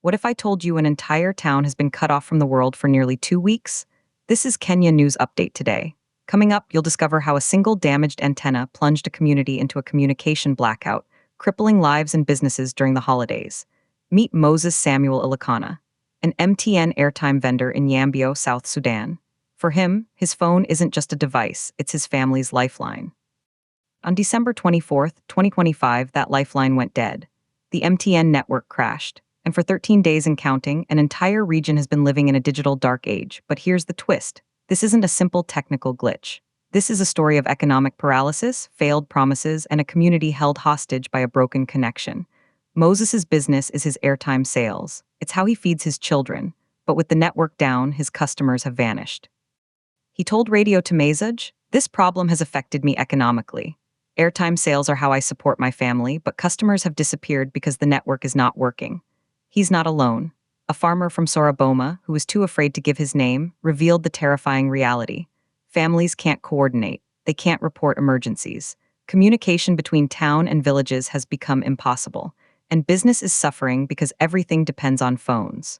What if I told you an entire town has been cut off from the world for nearly 2 weeks? This is Kenya News Update today. Coming up, you'll discover how a single damaged antenna plunged a community into a communication blackout, crippling lives and businesses during the holidays. Meet Moses Samuel Ilakana, an MTN airtime vendor in Yambio, South Sudan. For him, his phone isn't just a device, it's his family's lifeline. On December 24th, 2025, that lifeline went dead. The MTN network crashed, and for 13 days and counting, an entire region has been living in a digital dark age. But here's the twist. This isn't a simple technical glitch. This is a story of economic paralysis, failed promises, and a community held hostage by a broken connection. Moses's business is his airtime sales. It's how he feeds his children. But with the network down, his customers have vanished. He told Radio Tamazuj, "This problem has affected me economically. Airtime sales are how I support my family, but customers have disappeared because the network is not working." He's not alone. A farmer from Soraboma, who was too afraid to give his name, revealed the terrifying reality. Families can't coordinate. They can't report emergencies. Communication between town and villages has become impossible, and business is suffering because everything depends on phones.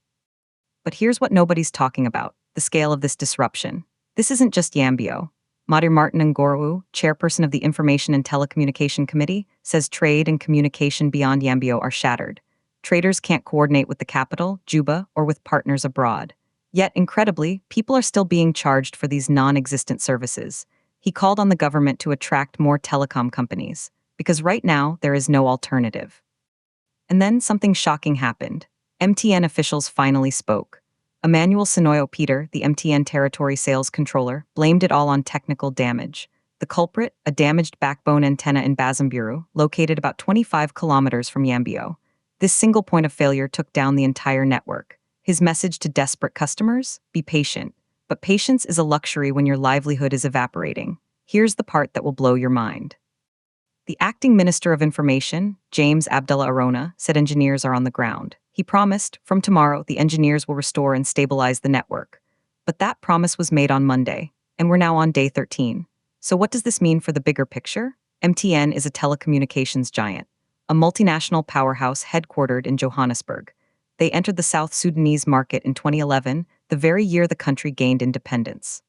But here's what nobody's talking about: the scale of this disruption. This isn't just Yambio. Madir Martin Ngorou, chairperson of the Information and Telecommunication Committee, says trade and communication beyond Yambio are shattered. Traders can't coordinate with the capital, Juba, or with partners abroad. Yet, incredibly, people are still being charged for these non-existent services. He called on the government to attract more telecom companies, because right now there is no alternative. And then something shocking happened. MTN officials finally spoke. Emmanuel Sinoyo Peter, the MTN territory sales controller, blamed it all on technical damage. The culprit, a damaged backbone antenna in Bazamburu, located about 25 kilometers from Yambio. This single point of failure took down the entire network. His message to desperate customers? Be patient. But patience is a luxury when your livelihood is evaporating. Here's the part that will blow your mind. The acting Minister of Information, James Abdullah Arona, said engineers are on the ground. He promised, from tomorrow, the engineers will restore and stabilize the network. But that promise was made on Monday, and we're now on day 13. So what does this mean for the bigger picture? MTN is a telecommunications giant, a multinational powerhouse headquartered in Johannesburg. They entered the South Sudanese market in 2011, the very year the country gained independence.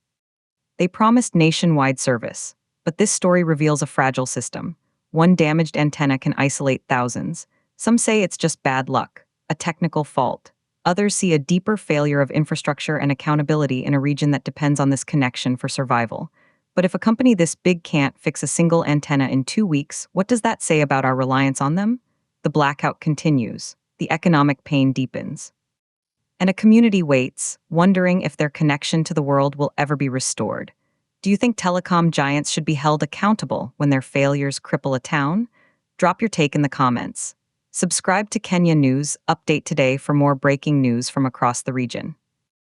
They promised nationwide service, but this story reveals a fragile system. One damaged antenna can isolate thousands. Some say it's just bad luck, a technical fault. Others see a deeper failure of infrastructure and accountability in a region that depends on this connection for survival. But if a company this big can't fix a single antenna in 2 weeks, what does that say about our reliance on them? The blackout continues. The economic pain deepens. And a community waits, wondering if their connection to the world will ever be restored. Do you think telecom giants should be held accountable when their failures cripple a town? Drop your take in the comments. Subscribe to Kenya News Update today for more breaking news from across the region.